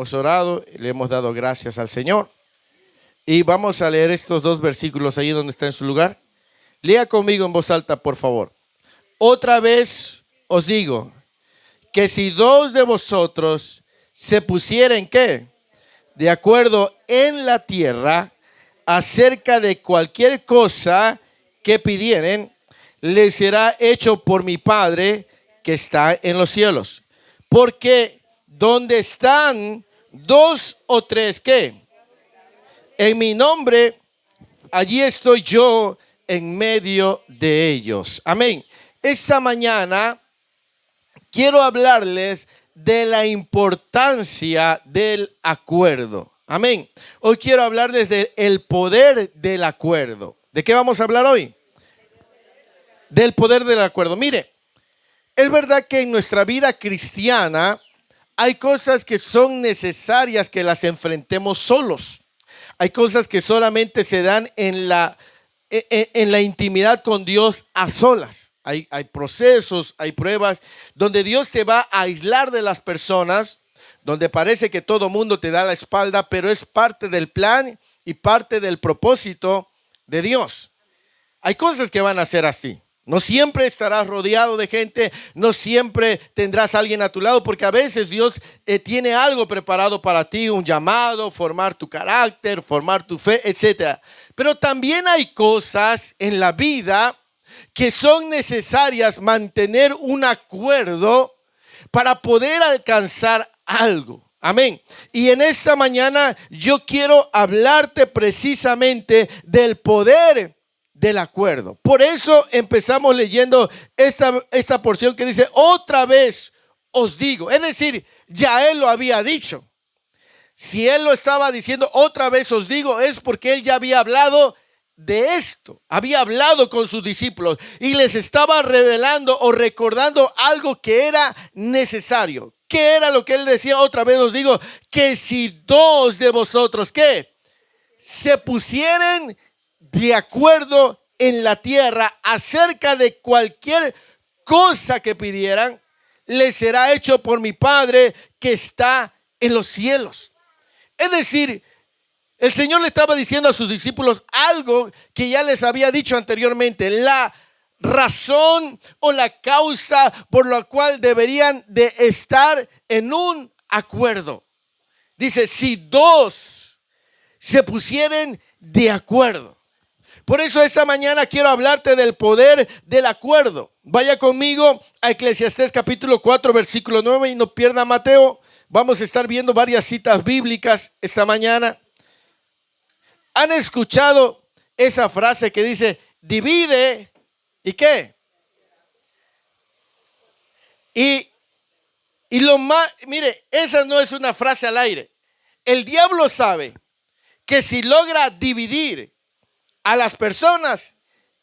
hemos orado, le hemos dado gracias al Señor. Y vamos a leer estos dos versículos ahí donde está en su lugar. Lea conmigo en voz alta, por favor. Otra vez os digo que si dos de vosotros se pusieren, ¿qué? De acuerdo en la tierra acerca de cualquier cosa que pidieren, les será hecho por mi Padre que está en los cielos. Porque donde están dos o tres, ¿qué? En mi nombre, allí estoy yo en medio de ellos. Amén. Esta mañana quiero hablarles de la importancia del acuerdo. Amén. Hoy quiero hablarles del poder del acuerdo. ¿De qué vamos a hablar hoy? Del poder del acuerdo. Mire, es verdad que en nuestra vida cristiana hay cosas que son necesarias que las enfrentemos solos. Hay cosas que solamente se dan en la intimidad con Dios a solas. Hay procesos, hay pruebas donde Dios te va a aislar de las personas, donde parece que todo mundo te da la espalda, pero es parte del plan y parte del propósito de Dios. Hay cosas que van a ser así. No siempre estarás rodeado de gente, no siempre tendrás a alguien a tu lado, porque a veces Dios tiene algo preparado para ti, un llamado, formar tu carácter, formar tu fe, etc. Pero también hay cosas en la vida que son necesarias mantener un acuerdo para poder alcanzar algo. Amén. Y en esta mañana yo quiero hablarte precisamente del poder del acuerdo. Por eso empezamos leyendo esta porción que dice, otra vez os digo. Es decir, ya él lo había dicho. Si él lo estaba diciendo, otra vez os digo, es porque él ya había hablado de esto. Había hablado con sus discípulos y les estaba revelando o recordando algo que era necesario. ¿Qué era lo que él decía? Otra vez os digo, que si dos de vosotros, ¿qué? Se pusieren de acuerdo en la tierra acerca de cualquier cosa que pidieran, les será hecho por mi Padre que está en los cielos. Es decir, el Señor le estaba diciendo a sus discípulos algo que ya les había dicho anteriormente, la razón o la causa por la cual deberían de estar en un acuerdo. Dice, si dos se pusieren de acuerdo. Por eso esta mañana quiero hablarte del poder del acuerdo. Vaya conmigo a Eclesiastés capítulo 4 versículo 9 y no pierda Mateo. Vamos a estar viendo varias citas bíblicas esta mañana. ¿Han escuchado esa frase que dice divide y qué? Y lo más, mire, esa no es una frase al aire. El diablo sabe que si logra dividir a las personas,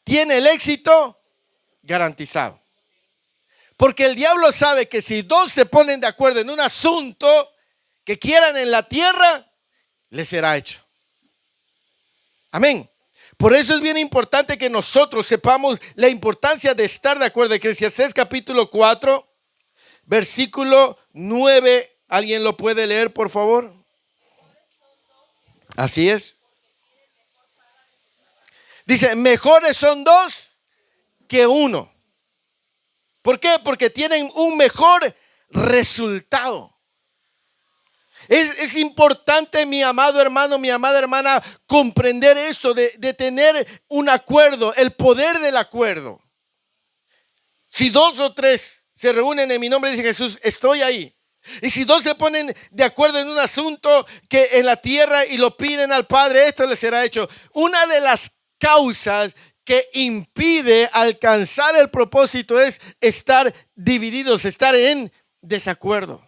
tiene el éxito garantizado. Porque el diablo sabe que si dos se ponen de acuerdo en un asunto que quieran en la tierra, les será hecho. Amén. Por eso es bien importante que nosotros sepamos la importancia de estar de acuerdo. Eclesiastés capítulo 4, versículo 9. ¿Alguien lo puede leer, por favor? Así es. Dice, mejores son dos que uno. ¿Por qué? Porque tienen un mejor resultado. Es importante, mi amado hermano, mi amada hermana, comprender esto de tener un acuerdo, el poder del acuerdo. Si dos o tres se reúnen en mi nombre, dice Jesús, estoy ahí. Y si dos se ponen de acuerdo en un asunto que en la tierra y lo piden al Padre, esto les será hecho. Una de las causas que impide alcanzar el propósito es estar divididos, estar en desacuerdo.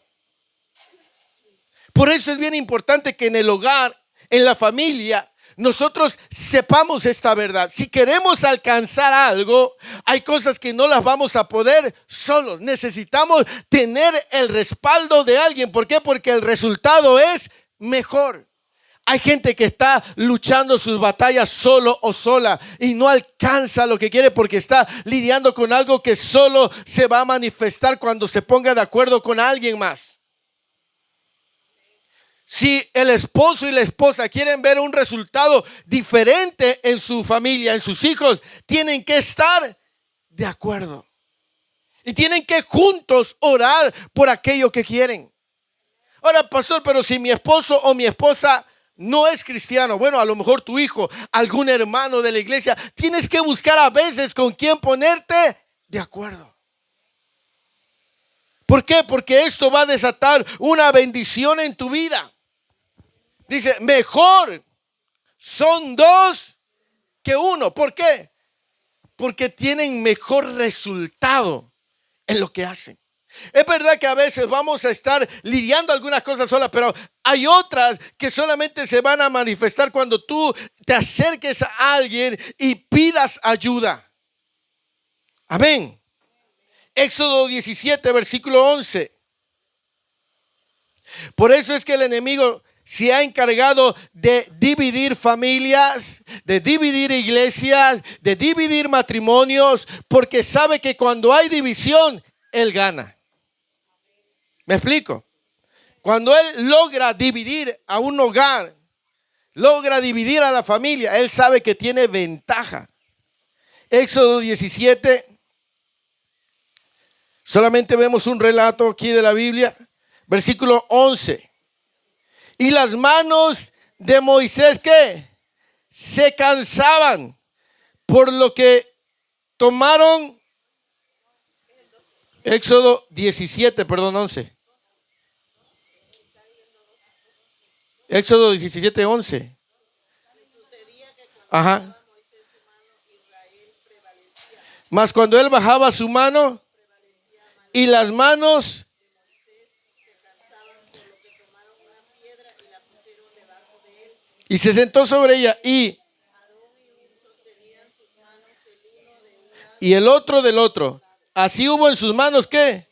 Por eso es bien importante que en el hogar, en la familia, nosotros sepamos esta verdad. Si queremos alcanzar algo, hay cosas que no las vamos a poder solos. Necesitamos tener el respaldo de alguien. ¿Por qué? Porque el resultado es mejor. Hay gente que está luchando sus batallas solo o sola y no alcanza lo que quiere porque está lidiando con algo que solo se va a manifestar cuando se ponga de acuerdo con alguien más. Si el esposo y la esposa quieren ver un resultado diferente en su familia, en sus hijos, tienen que estar de acuerdo. Y tienen que juntos orar por aquello que quieren. Ahora, pastor, pero si mi esposo o mi esposa no es cristiano, bueno, a lo mejor tu hijo, algún hermano de la iglesia, tienes que buscar a veces con quién ponerte de acuerdo. ¿Por qué? Porque esto va a desatar una bendición en tu vida. Dice, mejor son dos que uno. ¿Por qué? Porque tienen mejor resultado en lo que hacen. Es verdad que a veces vamos a estar lidiando algunas cosas solas, pero hay otras que solamente se van a manifestar cuando tú te acerques a alguien y pidas ayuda. Amén. Éxodo 17, versículo 11. Por eso es que el enemigo se ha encargado de dividir familias, de dividir iglesias, de dividir matrimonios, porque sabe que cuando hay división, él gana. ¿Me explico? Cuando él logra dividir a un hogar, logra dividir a la familia, él sabe que tiene ventaja. Éxodo 17, solamente vemos un relato aquí de la Biblia, versículo 11. Y las manos de Moisés, ¿qué? Se cansaban, por lo que tomaron, Éxodo 17, perdón, 11. Éxodo 17, 11. Ajá. Mas cuando él bajaba su mano y las manos y se sentó sobre ella y el otro del otro. Así hubo en sus manos, ¿qué?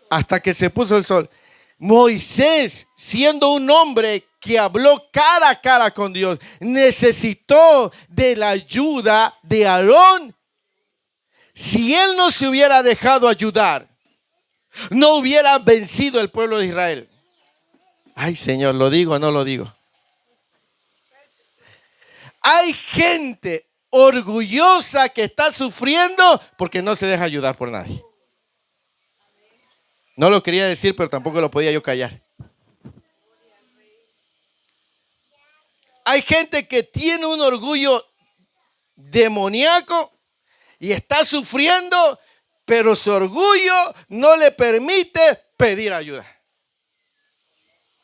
Hasta que se puso el sol. Moisés, siendo un hombre que habló cara a cara con Dios, necesitó de la ayuda de Aarón. Si él no se hubiera dejado ayudar, no hubiera vencido el pueblo de Israel. Ay, Señor, ¿lo digo o no lo digo? Hay gente orgullosa que está sufriendo porque no se deja ayudar por nadie. No lo quería decir, pero tampoco lo podía yo callar. Hay gente que tiene un orgullo demoníaco y está sufriendo, pero su orgullo no le permite pedir ayuda.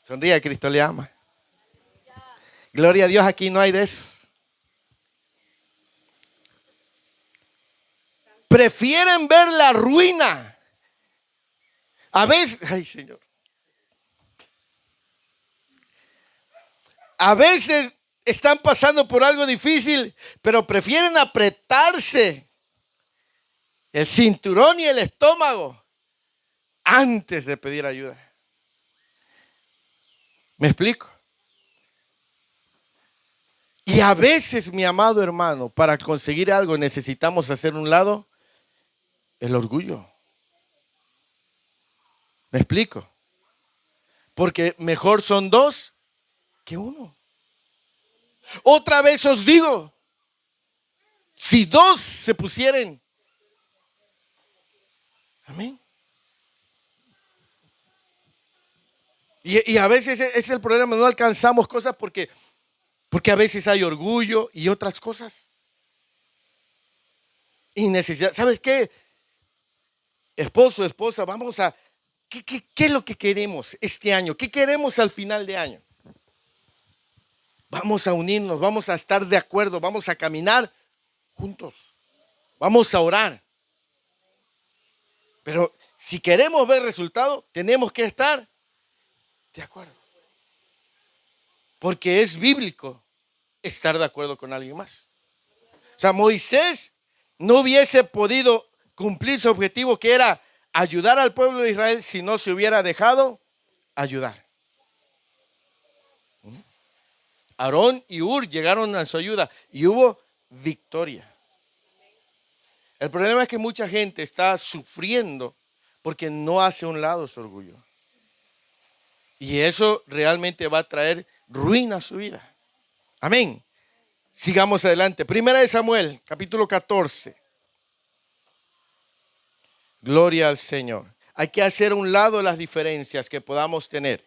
Sonríe, Cristo le ama. Gloria a Dios, aquí no hay de esos. Prefieren ver la ruina. A veces, ay Señor. A veces están pasando por algo difícil, pero prefieren apretarse el cinturón y el estómago antes de pedir ayuda. ¿Me explico? Y a veces, mi amado hermano, para conseguir algo necesitamos hacer un lado el orgullo. ¿Me explico? Porque mejor son dos que uno. Otra vez os digo, si dos se pusieren, amén. Y a veces ese es el problema, no alcanzamos cosas porque a veces hay orgullo y otras cosas. Y necesidad, ¿sabes qué? Esposo, esposa, vamos a, ¿qué es lo que queremos este año? ¿Qué queremos al final de año? Vamos a unirnos, vamos a estar de acuerdo, vamos a caminar juntos, vamos a orar. Pero si queremos ver resultados, tenemos que estar de acuerdo. Porque es bíblico estar de acuerdo con alguien más. O sea, Moisés no hubiese podido cumplir su objetivo, que era ayudar al pueblo de Israel, si no se hubiera dejado ayudar. Aarón y Hur llegaron a su ayuda y hubo victoria. El problema es que mucha gente está sufriendo porque no hace a un lado su orgullo. Y eso realmente va a traer ruina a su vida. Amén. Sigamos adelante. Primera de Samuel, capítulo 14. Gloria al Señor. Hay que hacer a un lado las diferencias que podamos tener.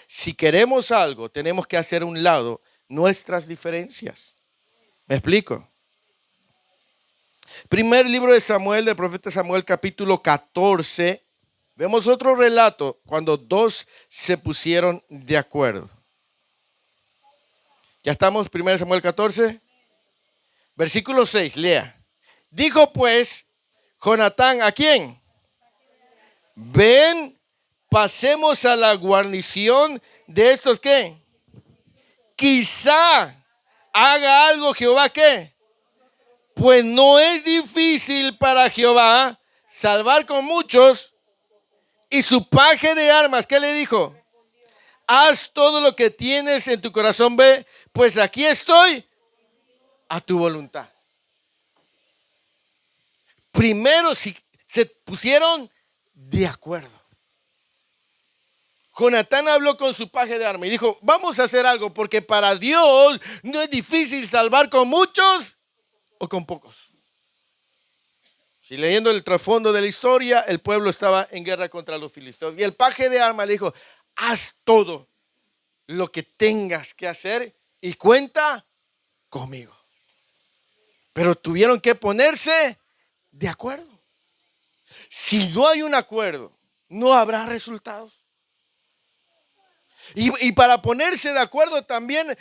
Si queremos algo, tenemos que hacer a un lado nuestras diferencias. ¿Me explico? Primer libro de Samuel, del profeta Samuel, capítulo 14. Vemos otro relato cuando dos se pusieron de acuerdo. Ya estamos, 1 Samuel 14, versículo 6, lea. Dijo pues Jonatán, ¿a quién? Ven, pasemos a la guarnición de estos, ¿qué? Quizá haga algo Jehová, ¿qué? Pues no es difícil para Jehová salvar con muchos. Y su paje de armas, ¿qué le dijo? Haz todo lo que tienes en tu corazón, ve, pues aquí estoy a tu voluntad. Primero se pusieron de acuerdo. Jonatán habló con su paje de armas y dijo, vamos a hacer algo, porque para Dios no es difícil salvar con muchos o con pocos. Y leyendo el trasfondo de la historia, el pueblo estaba en guerra contra los filisteos. Y el paje de armas le dijo, haz todo lo que tengas que hacer y cuenta conmigo. Pero tuvieron que ponerse de acuerdo. Si no hay un acuerdo, no habrá resultados. Y para ponerse de acuerdo también,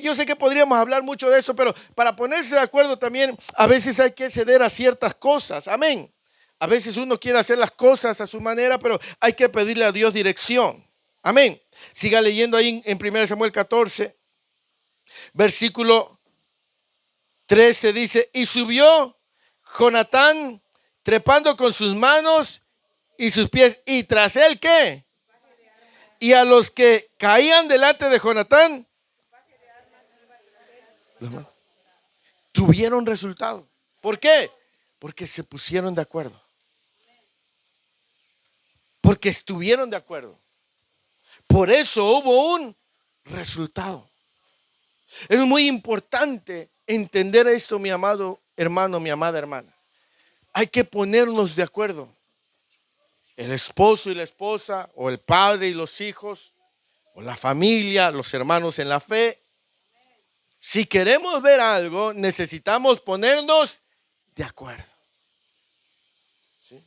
yo sé que podríamos hablar mucho de esto, pero para ponerse de acuerdo también a veces hay que ceder a ciertas cosas. Amén. A veces uno quiere hacer las cosas a su manera, pero hay que pedirle a Dios dirección. Amén. Siga leyendo ahí en 1 Samuel 14, versículo 13 dice, y subió Jonatán trepando con sus manos y sus pies, y tras él, ¿qué? Y a los que caían delante de Jonatán, tuvieron resultado. ¿Por qué? Porque se pusieron de acuerdo. Porque estuvieron de acuerdo. Por eso hubo un resultado. Es muy importante entender esto, mi amado hermano, mi amada hermana. Hay que ponernos de acuerdo. El esposo y la esposa, o el padre y los hijos, o la familia, los hermanos en la fe. Si queremos ver algo, necesitamos ponernos de acuerdo. ¿Sí?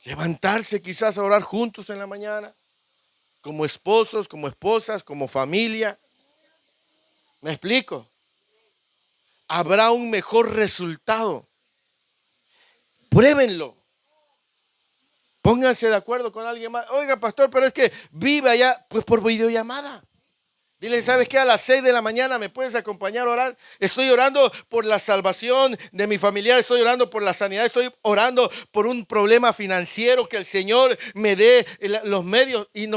Levantarse quizás a orar juntos en la mañana, como esposos, como esposas, como familia. ¿Me explico? Habrá un mejor resultado. Pruébenlo. Pónganse de acuerdo con alguien más. Oiga, pastor, pero es que vive allá, pues por videollamada. Dile, ¿sabes qué? A las 6 de la mañana me puedes acompañar a orar. Estoy orando por la salvación de mi familiar. Estoy orando por la sanidad. Estoy orando por un problema financiero, que el Señor me dé los medios y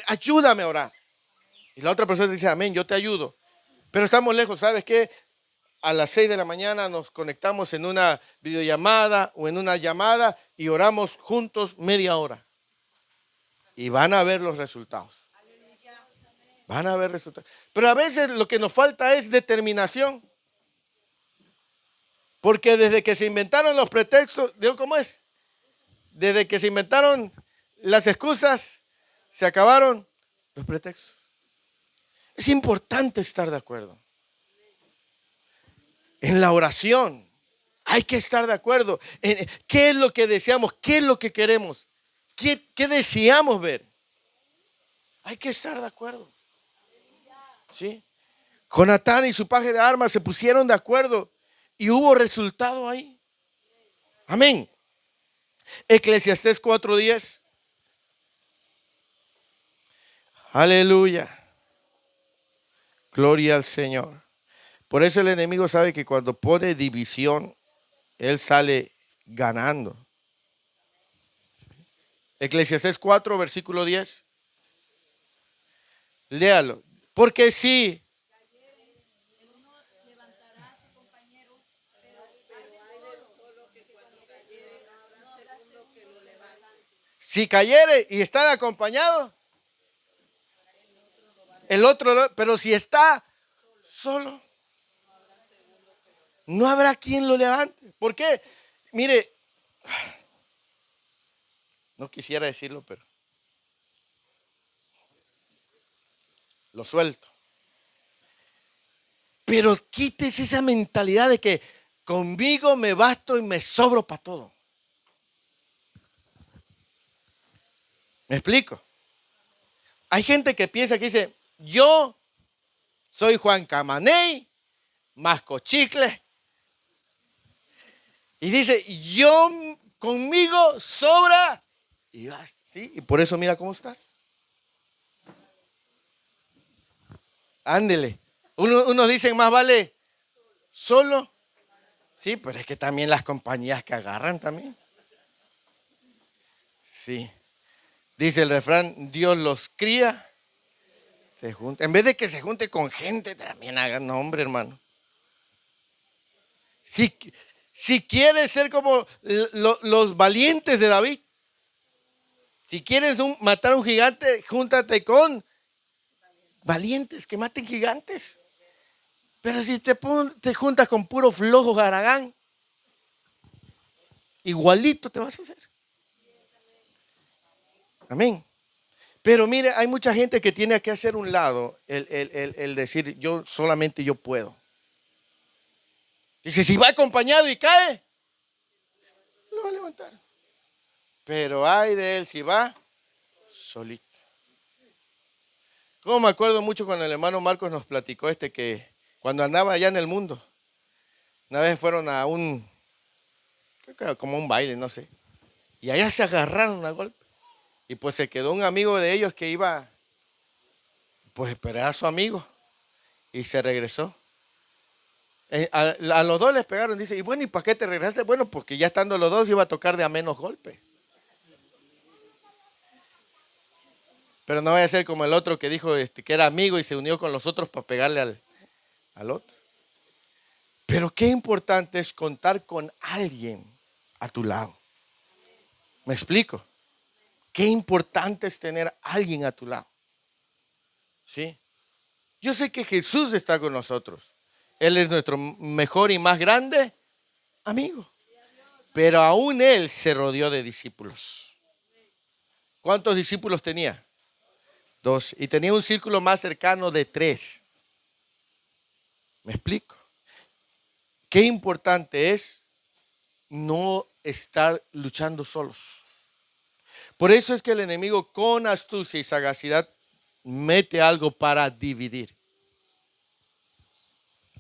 ayúdame a orar. Y la otra persona dice, amén, yo te ayudo. Pero estamos lejos, ¿sabes qué? A las 6 de la mañana nos conectamos en una videollamada o en una llamada y oramos juntos media hora. Y van a ver los resultados. Van a ver resultados. Pero a veces lo que nos falta es determinación. Porque desde que se inventaron los pretextos, ¿digo cómo es? Desde que se inventaron las excusas, se acabaron los pretextos. Es importante estar de acuerdo. En la oración hay que estar de acuerdo en qué es lo que deseamos, qué es lo que queremos, qué deseamos ver. Hay que estar de acuerdo. ¿Sí? Jonatán y su paje de armas se pusieron de acuerdo y hubo resultado ahí. Amén. Eclesiastés 4:10. Aleluya. Gloria al Señor. Por eso el enemigo sabe que cuando pone división, él sale ganando. Eclesiastés 4, versículo 10. Léalo. Porque si cayere y están acompañados, El otro, pero si está solo, no habrá quien lo levante. ¿Por qué? Mire, no quisiera decirlo, pero lo suelto. Pero quítese esa mentalidad de que conmigo me basto y me sobro para todo. ¿Me explico? Hay gente que piensa que dice, yo soy Juan Camaney, masco chicle. Y dice, yo conmigo sobra y basta. ¿Sí? Y por eso mira cómo estás. Ándele. Unos dicen más vale solo. Sí, pero es que también las compañías que agarran también. Sí. Dice el refrán, Dios los cría. Se junta. En vez de que se junte con gente, también hagan nombre, hermano. Si quieres ser como los valientes de David, si quieres matar a un gigante, júntate con valientes que maten gigantes. Pero si te juntas con puro flojo garagán, igualito te vas a hacer. Amén. Pero mire, hay mucha gente que tiene que hacer un lado el decir, yo solamente yo puedo. Dice, si va acompañado y cae, lo va a levantar. Pero ay de él si va solito. Como me acuerdo mucho cuando el hermano Marcos nos platicó que cuando andaba allá en el mundo, una vez fueron a creo que como un baile, no sé. Y allá se agarraron a golpe. Y pues se quedó un amigo de ellos que iba, pues esperar a su amigo. Y se regresó. A los dos les pegaron, dice, y bueno, ¿y para qué te regresaste? Bueno, porque ya estando los dos iba a tocar de a menos golpe. Pero no vaya a ser como el otro que dijo que era amigo y se unió con los otros para pegarle al otro. Pero qué importante es contar con alguien a tu lado. ¿Me explico? Qué importante es tener a alguien a tu lado. ¿Sí? Yo sé que Jesús está con nosotros. Él es nuestro mejor y más grande amigo. Pero aún Él se rodeó de discípulos. ¿Cuántos discípulos tenía? 2. Y tenía un círculo más cercano de 3. ¿Me explico? Qué importante es no estar luchando solos. Por eso es que el enemigo con astucia y sagacidad mete algo para dividir.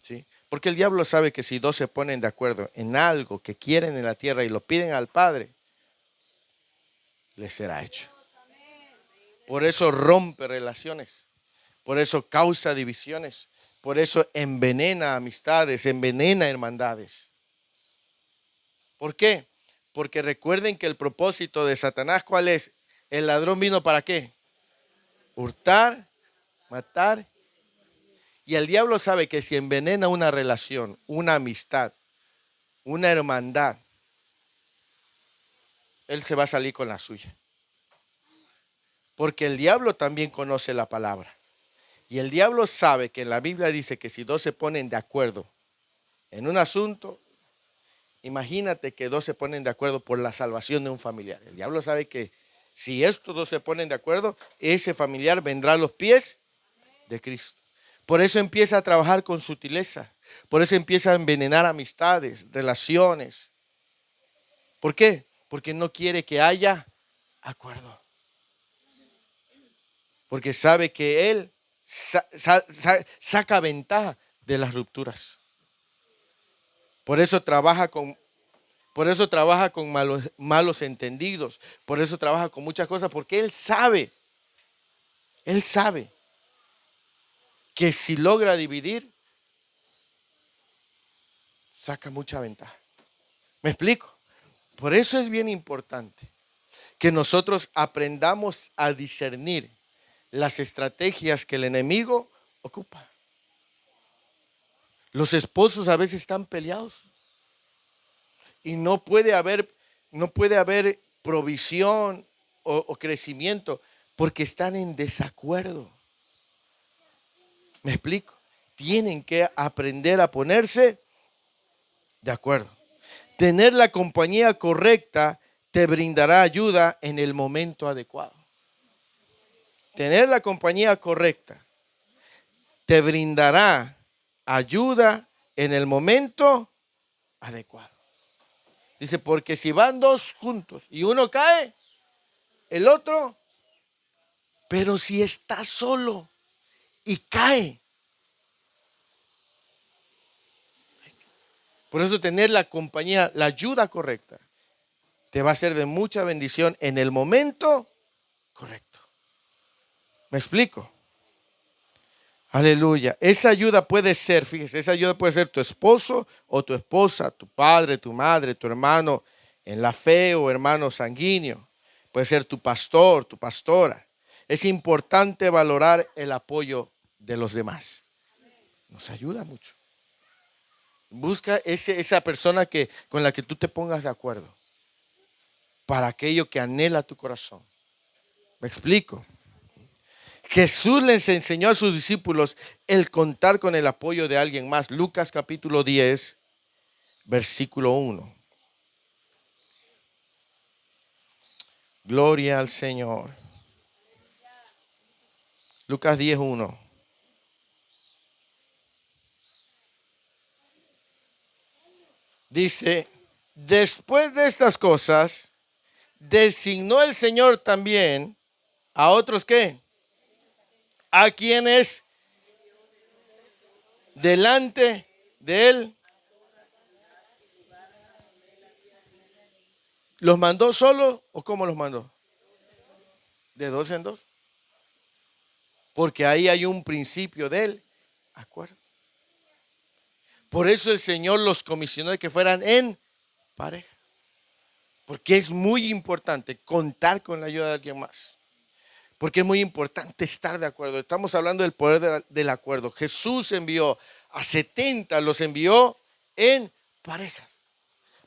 ¿Sí? Porque el diablo sabe que si 2 se ponen de acuerdo en algo que quieren en la tierra y lo piden al Padre, les será hecho. Por eso rompe relaciones. Por eso causa divisiones. Por eso envenena amistades, envenena hermandades. ¿Por qué? Porque recuerden que el propósito de Satanás, ¿cuál es? El ladrón vino ¿para qué? Hurtar, matar. Y el diablo sabe que si envenena una relación, una amistad, una hermandad, él se va a salir con la suya. Porque el diablo también conoce la palabra. Y el diablo sabe que en la Biblia dice que si 2 se ponen de acuerdo en un asunto, imagínate que 2 se ponen de acuerdo por la salvación de un familiar. El diablo sabe que si estos 2 se ponen de acuerdo, ese familiar vendrá a los pies de Cristo. Por eso empieza a trabajar con sutileza. Por eso empieza a envenenar amistades, relaciones. ¿Por qué? Porque no quiere que haya acuerdo. Porque sabe que él saca ventaja de las rupturas. Por eso trabaja con malos entendidos. Por eso trabaja con muchas cosas. Porque él sabe que si logra dividir, saca mucha ventaja. ¿Me explico? Por eso es bien importante que nosotros aprendamos a discernir las estrategias que el enemigo ocupa. Los esposos a veces están peleados y no puede haber provisión o crecimiento porque están en desacuerdo. ¿Me explico? Tienen que aprender a ponerse de acuerdo. Tener la compañía correcta te brindará ayuda en el momento adecuado. Tener la compañía correcta te brindará ayuda en el momento adecuado. Dice, porque si van dos juntos y uno cae, el otro, pero si está solo y cae. Por eso tener la compañía, la ayuda correcta, te va a ser de mucha bendición en el momento correcto. ¿Me explico? Aleluya. Esa ayuda puede ser, fíjese, esa ayuda puede ser tu esposo o tu esposa, tu padre, tu madre, tu hermano en la fe o hermano sanguíneo. Puede ser tu pastor, tu pastora. Es importante valorar el apoyo de los demás. Nos ayuda mucho. Busca esa persona con la que tú te pongas de acuerdo para aquello que anhela tu corazón. ¿Me explico? Jesús les enseñó a sus discípulos el contar con el apoyo de alguien más. Lucas capítulo 10, versículo 1. Gloria al Señor. Lucas 10, 1. Dice, después de estas cosas, designó el Señor también a otros ¿qué? A quienes delante de él ¿los mandó solo o cómo los mandó? De dos en dos. Porque ahí hay un principio del acuerdo. Por eso el Señor los comisionó de que fueran en pareja. Porque es muy importante contar con la ayuda de alguien más. Porque es muy importante estar de acuerdo. Estamos hablando del poder del acuerdo. Jesús envió a 70, los envió en parejas.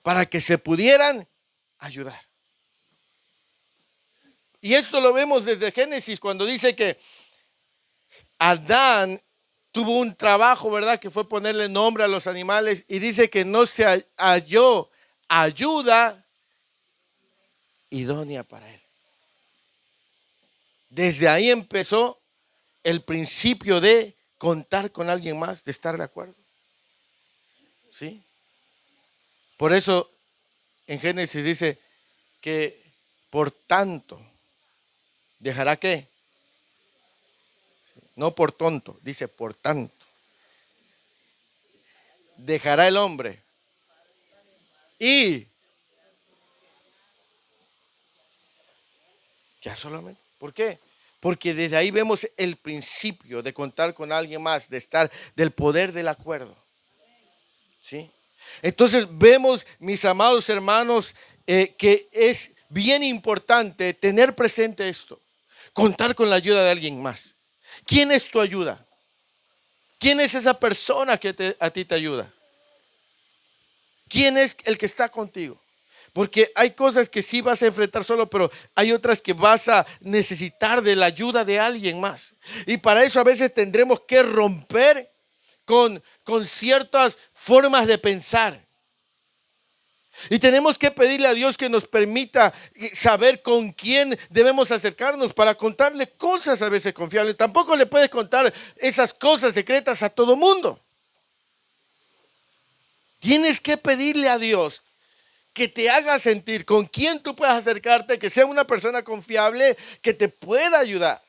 Para que se pudieran ayudar. Y esto lo vemos desde Génesis cuando dice que Adán tuvo un trabajo, ¿verdad? Que fue ponerle nombre a los animales y dice que no se halló ayuda idónea para él. Desde ahí empezó el principio de contar con alguien más, de estar de acuerdo. ¿Sí? Por eso en Génesis dice que por tanto dejará ¿qué? No por tonto, dice por tanto. Dejará el hombre y ya solamente. ¿Por qué? Porque desde ahí vemos el principio de contar con alguien más, de estar, del poder del acuerdo. ¿Sí? Entonces vemos, mis amados hermanos, que es bien importante tener presente esto. Contar con la ayuda de alguien más. ¿Quién es tu ayuda? ¿Quién es esa persona que a ti te ayuda? ¿Quién es el que está contigo? Porque hay cosas que sí vas a enfrentar solo, pero hay otras que vas a necesitar de la ayuda de alguien más. Y para eso a veces tendremos que romper con ciertas formas de pensar. Y tenemos que pedirle a Dios que nos permita saber con quién debemos acercarnos para contarle cosas a veces confiables. Tampoco le puedes contar esas cosas secretas a todo mundo. Tienes que pedirle a Dios que te haga sentir con quién tú puedas acercarte, que sea una persona confiable, que te pueda ayudar.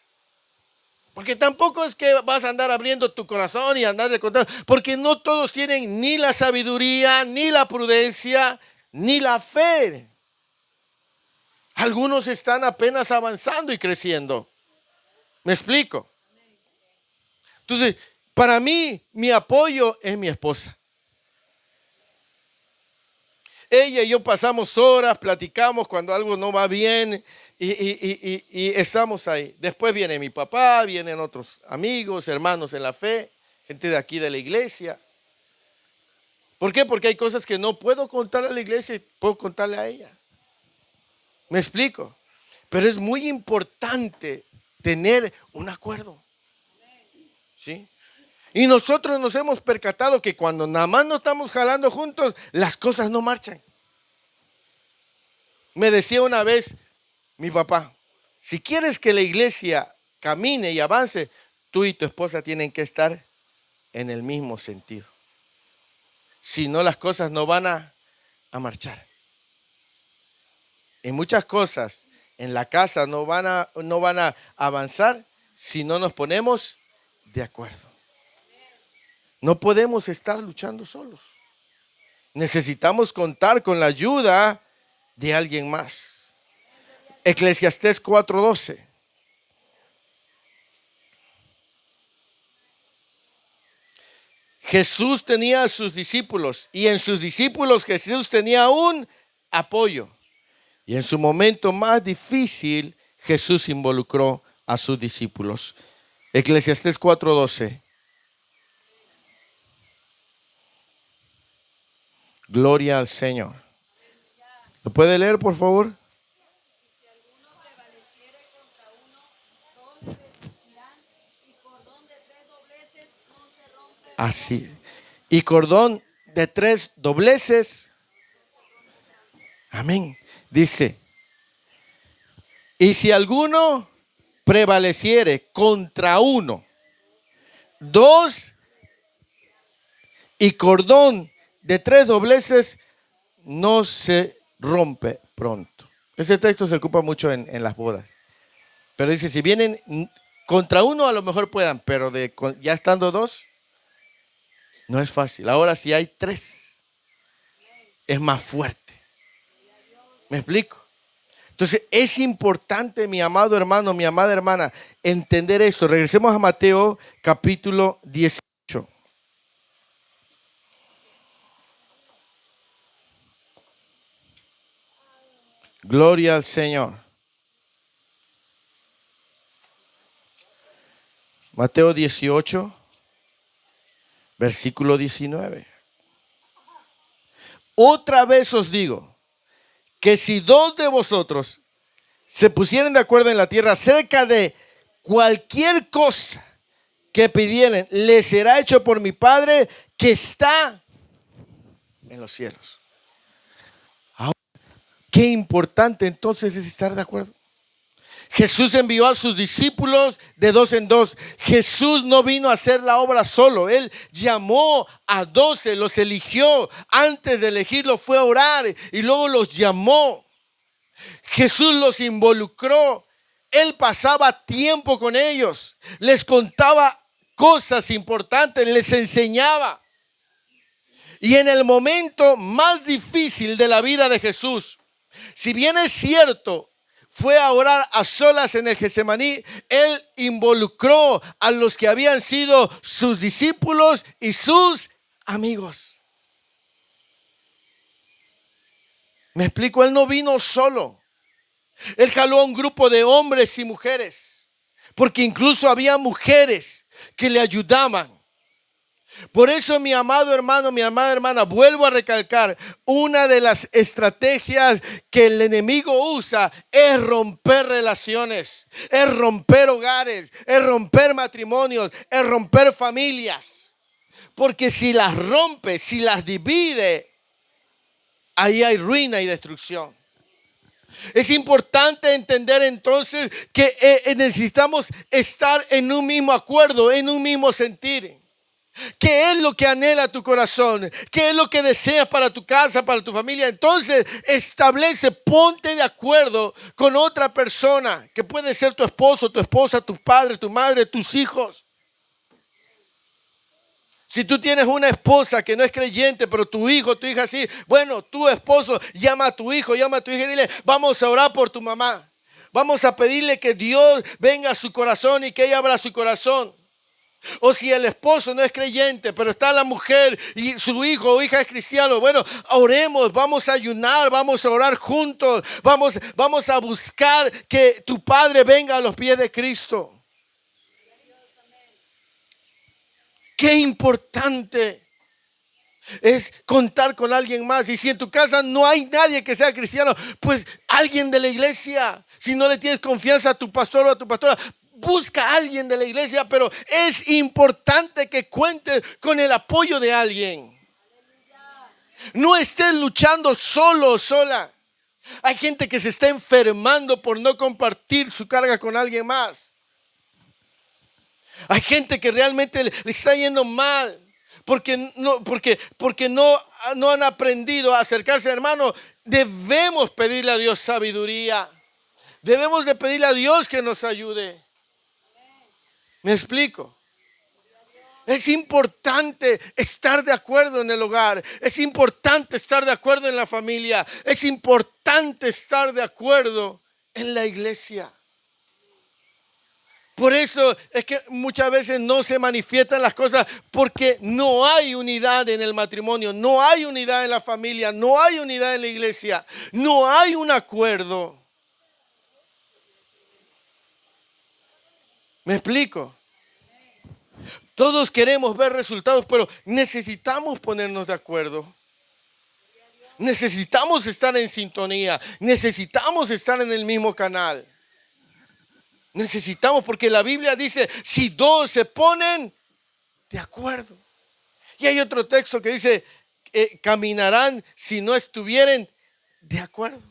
Porque tampoco es que vas a andar abriendo tu corazón y andar de contar, porque no todos tienen ni la sabiduría, ni la prudencia, ni la fe. Algunos están apenas avanzando y creciendo. ¿Me explico? Entonces, para mí, mi apoyo es mi esposa. Ella y yo pasamos horas, platicamos cuando algo no va bien y estamos ahí. Después viene mi papá, vienen otros amigos, hermanos en la fe, gente de aquí de la iglesia. ¿Por qué? Porque hay cosas que no puedo contarle a la iglesia y puedo contarle a ella. ¿Me explico? Pero es muy importante tener un acuerdo. ¿Sí? Y nosotros nos hemos percatado que cuando nada más nos estamos jalando juntos, las cosas no marchan. Me decía una vez mi papá, si quieres que la iglesia camine y avance, tú y tu esposa tienen que estar en el mismo sentido. Si no, las cosas no van a marchar. Y muchas cosas en la casa no van a avanzar si no nos ponemos de acuerdo. No podemos estar luchando solos. Necesitamos contar con la ayuda de alguien más. Eclesiastés 4:12. Jesús tenía a sus discípulos y en sus discípulos Jesús tenía un apoyo. Y en su momento más difícil Jesús involucró a sus discípulos. Eclesiastés 4:12. Gloria al Señor. ¿Lo puede leer, por favor? Así. Y cordón de 3 dobleces. Amén. Dice, y si alguno prevaleciere contra uno, 2 y cordón de 3 dobleces, no se rompe pronto. Ese texto se ocupa mucho en las bodas. Pero dice, si vienen contra uno, a lo mejor puedan, pero ya estando 2, no es fácil. Ahora si hay 3, es más fuerte. ¿Me explico? Entonces es importante, mi amado hermano, mi amada hermana, entender esto. Regresemos a Mateo capítulo 18. Gloria al Señor. Mateo 18, versículo 19. Otra vez os digo, que si 2 de vosotros se pusieren de acuerdo en la tierra acerca de cualquier cosa que pidieren, les será hecho por mi Padre que está en los cielos. Ahora, qué importante entonces es estar de acuerdo. Jesús envió a sus discípulos de 2 en 2. Jesús no vino a hacer la obra solo. Él llamó a 12, los eligió. Antes de elegirlos fue a orar y luego los llamó. Jesús los involucró. Él pasaba tiempo con ellos. Les contaba cosas importantes, les enseñaba. Y en el momento más difícil de la vida de Jesús, si bien es cierto, fue a orar a solas en el Getsemaní, él involucró a los que habían sido sus discípulos y sus amigos. Me explico, él no vino solo. Él jaló a un grupo de hombres y mujeres, porque incluso había mujeres que le ayudaban. Por eso, mi amado hermano, mi amada hermana, vuelvo a recalcar, una de las estrategias que el enemigo usa es romper relaciones, es romper hogares, es romper matrimonios, es romper familias. Porque si las rompe, si las divide, ahí hay ruina y destrucción. Es importante entender entonces que necesitamos estar en un mismo acuerdo, en un mismo sentir. ¿Qué es lo que anhela tu corazón? ¿Qué es lo que deseas para tu casa, para tu familia? Entonces establece, ponte de acuerdo con otra persona, que puede ser tu esposo, tu esposa, tu padre, tu madre, tus hijos. Si tú tienes una esposa que no es creyente, pero tu hijo, tu hija sí, bueno, tu esposo llama a tu hijo, llama a tu hija y dile, vamos a orar por tu mamá. Vamos a pedirle que Dios venga a su corazón y que ella abra su corazón. O si el esposo no es creyente, pero está la mujer y su hijo o hija es cristiano, bueno, oremos, vamos a ayunar, vamos a orar juntos, vamos a buscar que tu padre venga a los pies de Cristo. Qué importante es contar con alguien más. Y si en tu casa no hay nadie que sea cristiano, pues alguien de la iglesia. Si no le tienes confianza a tu pastor o a tu pastora, busca a alguien de la iglesia, pero es importante que cuentes con el apoyo de alguien. No estés luchando solo o sola. Hay gente que se está enfermando por no compartir su carga con alguien más. Hay gente que realmente le está yendo mal porque no han aprendido a acercarse, hermano. Debemos pedirle a Dios sabiduría. Debemos de pedirle a Dios que nos ayude. ¿Me explico? Es importante estar de acuerdo en el hogar. Es importante estar de acuerdo en la familia. Es importante estar de acuerdo en la iglesia. Por eso es que muchas veces no se manifiestan las cosas, porque no hay unidad en el matrimonio, no hay unidad en la familia, no hay unidad en la iglesia, no hay un acuerdo. ¿Me explico? Todos queremos ver resultados, pero necesitamos ponernos de acuerdo. Necesitamos estar en sintonía, necesitamos estar en el mismo canal. Necesitamos, porque la Biblia dice, si dos se ponen de acuerdo. Y hay otro texto que dice, caminarán si no estuvieren de acuerdo.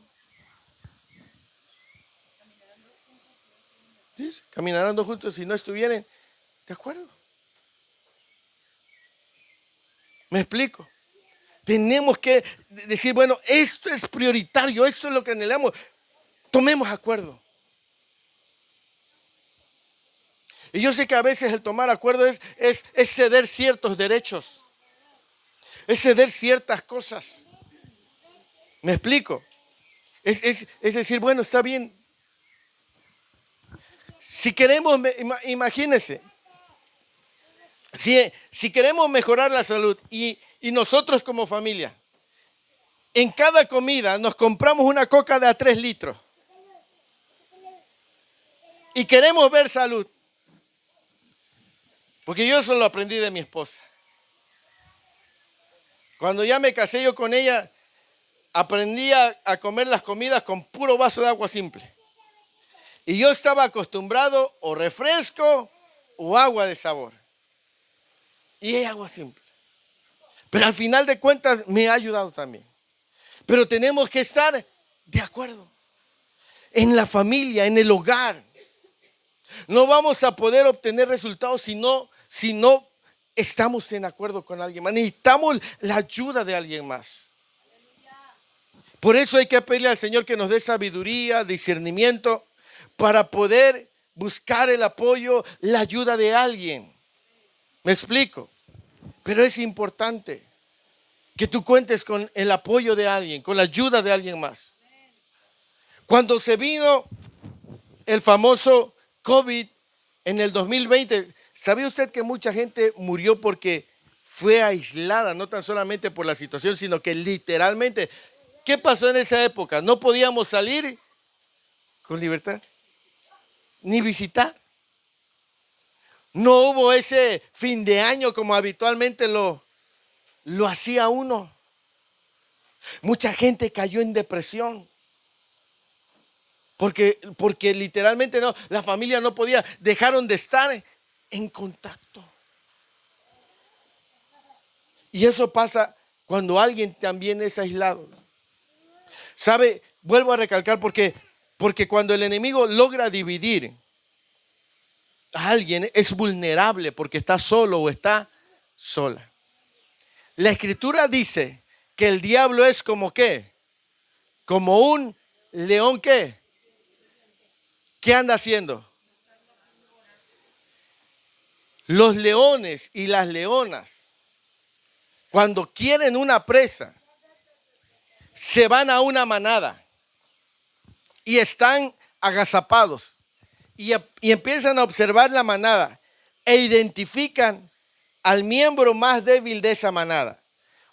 ¿Sí? Caminarán dos juntos si no estuvieran de acuerdo. ¿Me explico? Tenemos que decir, bueno, esto es prioritario, esto es lo que anhelamos. Tomemos acuerdo. Y yo sé que a veces el tomar acuerdo es ceder ciertos derechos. Es ceder ciertas cosas. ¿Me explico? Es decir, bueno, está bien. Si queremos, imagínense, si queremos mejorar la salud y nosotros como familia, en cada comida nos compramos una coca de a 3 litros y queremos ver salud. Porque yo eso lo aprendí de mi esposa. Cuando ya me casé yo con ella, aprendí a comer las comidas con puro vaso de agua simple. Y yo estaba acostumbrado o refresco o agua de sabor. Y es agua simple. Pero al final de cuentas me ha ayudado también. Pero tenemos que estar de acuerdo. En la familia, en el hogar. No vamos a poder obtener resultados si no estamos en acuerdo con alguien más. Necesitamos la ayuda de alguien más. Por eso hay que pedirle al Señor que nos dé sabiduría, discernimiento, para poder buscar el apoyo, la ayuda de alguien. ¿Me explico? Pero es importante que tú cuentes con el apoyo de alguien, con la ayuda de alguien más. Cuando se vino el famoso COVID en el 2020, ¿sabía usted que mucha gente murió porque fue aislada? No tan solamente por la situación, sino que literalmente, ¿qué pasó en esa época? No podíamos salir con libertad, ni visitar. No hubo ese fin de año como habitualmente lo hacía uno. Mucha gente cayó en depresión. Porque literalmente no, la familia no podía, dejaron de estar en contacto. Y eso pasa cuando alguien también es aislado. ¿Sabe? Vuelvo a recalcar porque cuando el enemigo logra dividir a alguien, es vulnerable porque está solo o está sola. La Escritura dice que el diablo es como ¿qué? Como un león ¿qué? ¿Qué anda haciendo? Los leones y las leonas, cuando quieren una presa, se van a una manada y están agazapados y empiezan a observar la manada e identifican al miembro más débil de esa manada.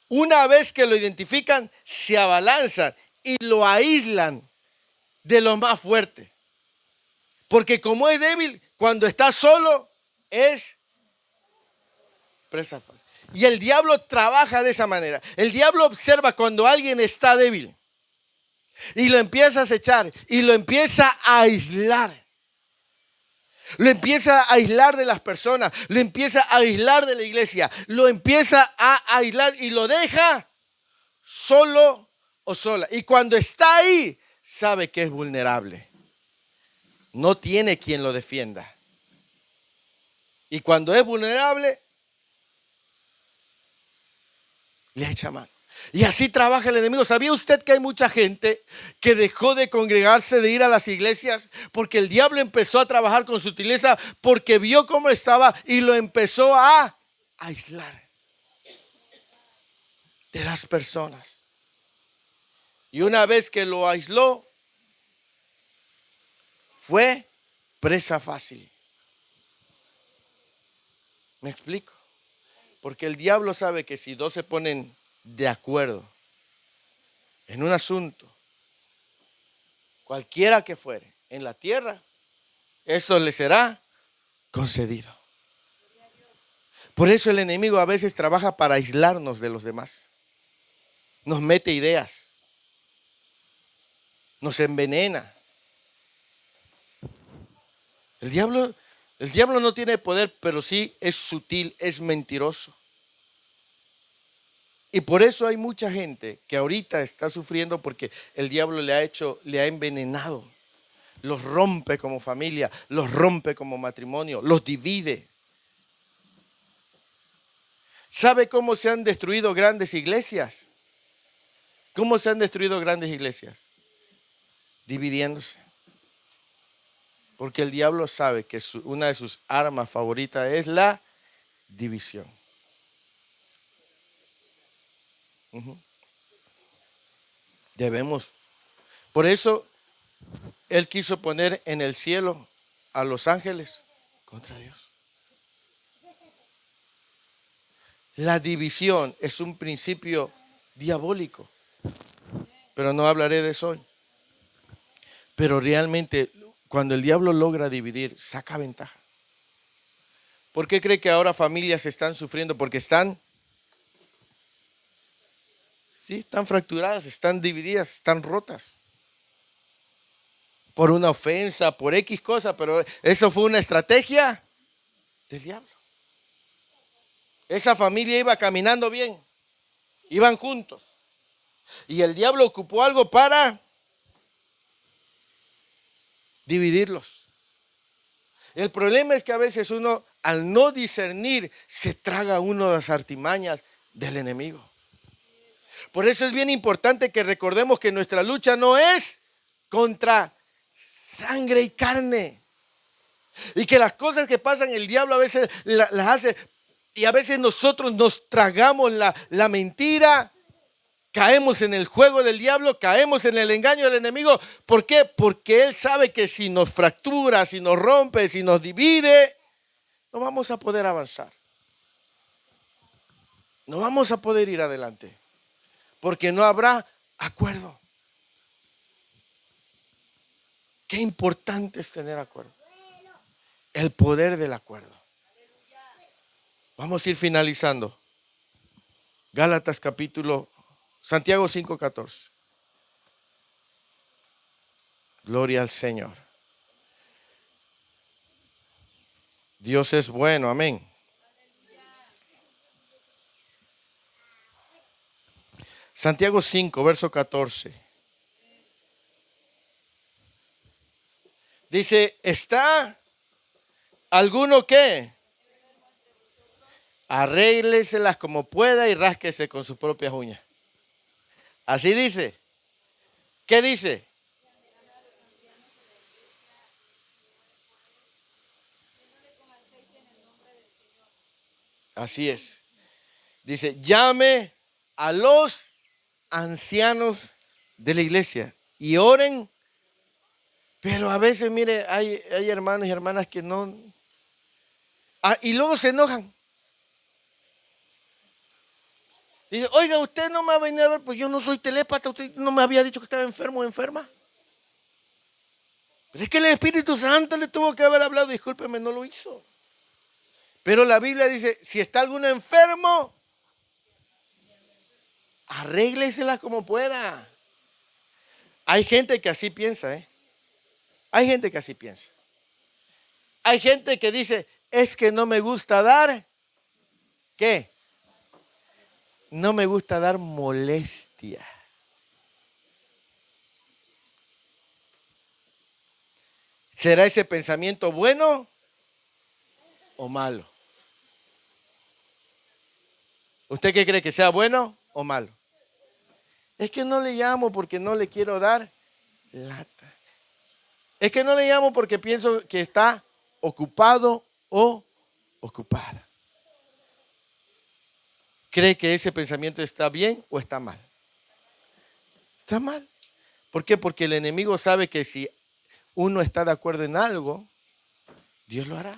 Una vez que lo identifican, se abalanzan y lo aíslan de lo más fuerte. Porque como es débil, cuando está solo, es presa fácil. Y el diablo trabaja de esa manera. El diablo observa cuando alguien está débil y lo empieza a acechar y lo empieza a aislar. Lo empieza a aislar de las personas, lo empieza a aislar de la iglesia, lo empieza a aislar y lo deja solo o sola. Y cuando está ahí, sabe que es vulnerable. No tiene quien lo defienda. Y cuando es vulnerable, le echa mano. Y así trabaja el enemigo. ¿Sabía usted que hay mucha gente que dejó de congregarse, de ir a las iglesias? Porque el diablo empezó a trabajar con sutileza, porque vio cómo estaba y lo empezó a aislar de las personas. Y una vez que lo aisló, fue presa fácil. ¿Me explico? Porque el diablo sabe que si dos se ponen de acuerdo en un asunto, cualquiera que fuere, en la tierra, eso le será concedido. Por eso el enemigo a veces trabaja para aislarnos de los demás. Nos mete ideas, nos envenena. El diablo no tiene poder, pero sí es sutil, es mentiroso. Y por eso hay mucha gente que ahorita está sufriendo porque el diablo le ha envenenado. Los rompe como familia, los rompe como matrimonio, los divide. ¿Sabe cómo se han destruido grandes iglesias? ¿Cómo se han destruido grandes iglesias? Dividiéndose. Porque el diablo sabe que una de sus armas favoritas es la división. Debemos. Por eso Él quiso poner en el cielo a los ángeles contra Dios. La división es un principio diabólico, pero no hablaré de eso hoy. Pero realmente cuando el diablo logra dividir, saca ventaja. ¿Por qué cree que ahora familias están sufriendo? Porque están fracturadas, están divididas, están rotas. Por una ofensa, por X cosa, pero eso fue una estrategia del diablo. Esa familia iba caminando bien, iban juntos. Y el diablo ocupó algo para dividirlos. El problema es que a veces uno, al no discernir, se traga uno las artimañas del enemigo. Por eso es bien importante que recordemos que nuestra lucha no es contra sangre y carne. Y que las cosas que pasan el diablo a veces las hace. Y a veces nosotros nos tragamos la mentira. Caemos en el juego del diablo, caemos en el engaño del enemigo. ¿Por qué? Porque él sabe que si nos fractura, si nos rompe, si nos divide, no vamos a poder avanzar. No vamos a poder ir adelante. Porque no habrá acuerdo. Qué importante es tener acuerdo. El poder del acuerdo. Vamos a ir finalizando. Gálatas Santiago 5:14. Gloria al Señor. Dios es bueno, amén. Santiago 5, verso 14. Dice, ¿está alguno que? Arrégleselas como pueda y rásquese con sus propias uñas. Así dice. ¿Qué dice? Así es. Dice, llame a los ancianos de la iglesia y oren. Pero a veces, mire, hay hermanos y hermanas que no. Y luego se enojan. Dice, oiga, usted no me ha venido a ver, pues yo no soy telépata, usted no me había dicho que estaba enfermo o enferma. Pero es que el Espíritu Santo le tuvo que haber hablado, discúlpeme, no lo hizo. Pero la Biblia dice, si está alguno enfermo, arréglesela como pueda. Hay gente que así piensa, Hay gente que así piensa. Hay gente que dice, es que no me gusta dar, ¿qué? No me gusta dar molestia. ¿Será ese pensamiento bueno o malo? ¿Usted qué cree, que sea bueno o malo? Es que no le llamo porque no le quiero dar lata. Es que no le llamo porque pienso que está ocupado o ocupada. ¿Cree que ese pensamiento está bien o está mal? Está mal. ¿Por qué? Porque el enemigo sabe que si uno está de acuerdo en algo, Dios lo hará.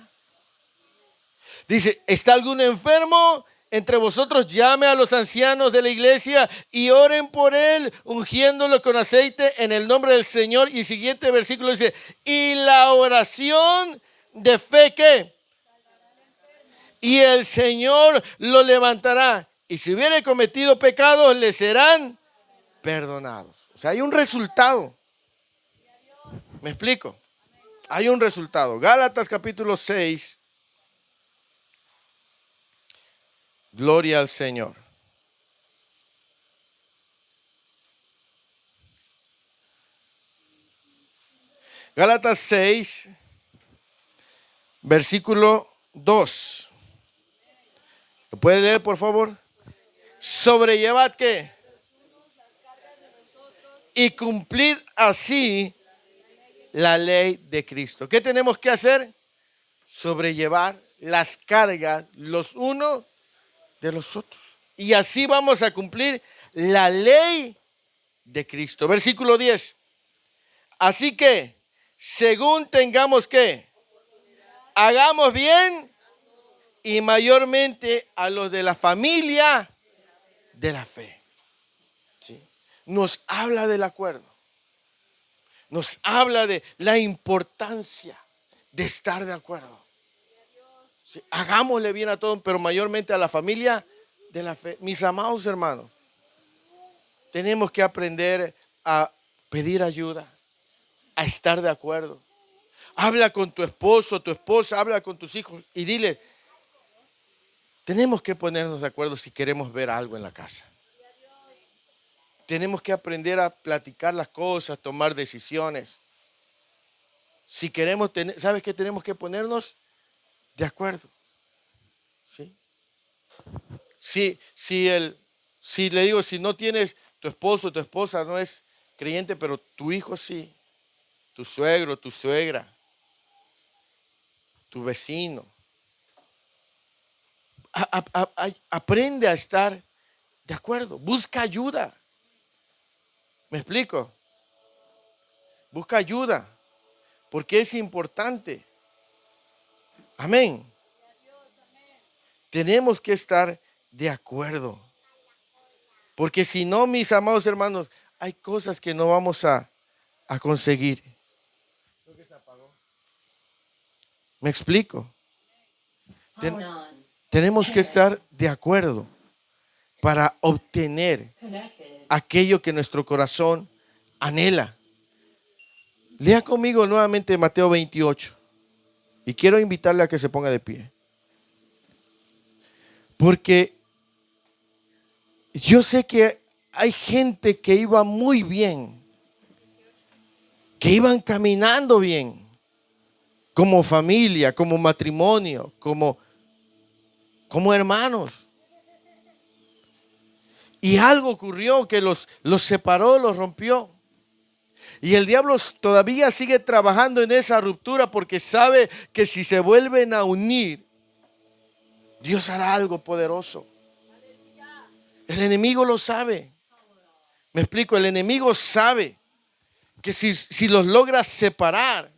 Dice, ¿está algún enfermo entre vosotros? Llame a los ancianos de la iglesia y oren por él, ungiéndolo con aceite en el nombre del Señor. Y el siguiente versículo dice, y la oración de fe, ¿qué? Y el Señor lo levantará. Y si hubiere cometido pecados, le serán perdonados. O sea, hay un resultado. ¿Me explico? Hay un resultado. Gálatas capítulo 6. Gloria al Señor. Gálatas 6, versículo 2. ¿Lo puede leer, por favor? Sobrellevad, ¿qué? Y cumplid así la ley de Cristo. ¿Qué tenemos que hacer? Sobrellevar las cargas los unos de los otros. Y así vamos a cumplir la ley de Cristo. Versículo 10. Así que, según tengamos que, hagamos bien, y mayormente a los de la familia de la fe. ¿Sí? Nos habla del acuerdo. Nos habla de la importancia de estar de acuerdo. ¿Sí? Hagámosle bien a todos, pero mayormente a la familia de la fe. Mis amados hermanos, tenemos que aprender a pedir ayuda, a estar de acuerdo. Habla con tu esposo, tu esposa, habla con tus hijos y dile, tenemos que ponernos de acuerdo si queremos ver algo en la casa. Tenemos que aprender a platicar las cosas, tomar decisiones. Si queremos tener, ¿sabes qué? Tenemos que ponernos de acuerdo. ¿Sí? Si le digo, si no tienes, tu esposo, tu esposa no es creyente, pero tu hijo sí, tu suegro, tu suegra, tu vecino. Aprende a estar de acuerdo, busca ayuda. ¿Me explico? Busca ayuda, porque es importante. Amén. Tenemos que estar de acuerdo. Porque si no, mis amados hermanos, hay cosas que no vamos a conseguir. ¿Me explico? Tenemos que estar de acuerdo para obtener aquello que nuestro corazón anhela. Lea conmigo nuevamente Mateo 28. Y quiero invitarle a que se ponga de pie. Porque yo sé que hay gente que iba muy bien, que iban caminando bien, como familia, como matrimonio, como hermanos. Y algo ocurrió que los separó, los rompió. Y el diablo todavía sigue trabajando en esa ruptura porque sabe que si se vuelven a unir, Dios hará algo poderoso. El enemigo lo sabe. Me explico, el enemigo sabe que si los logra separar,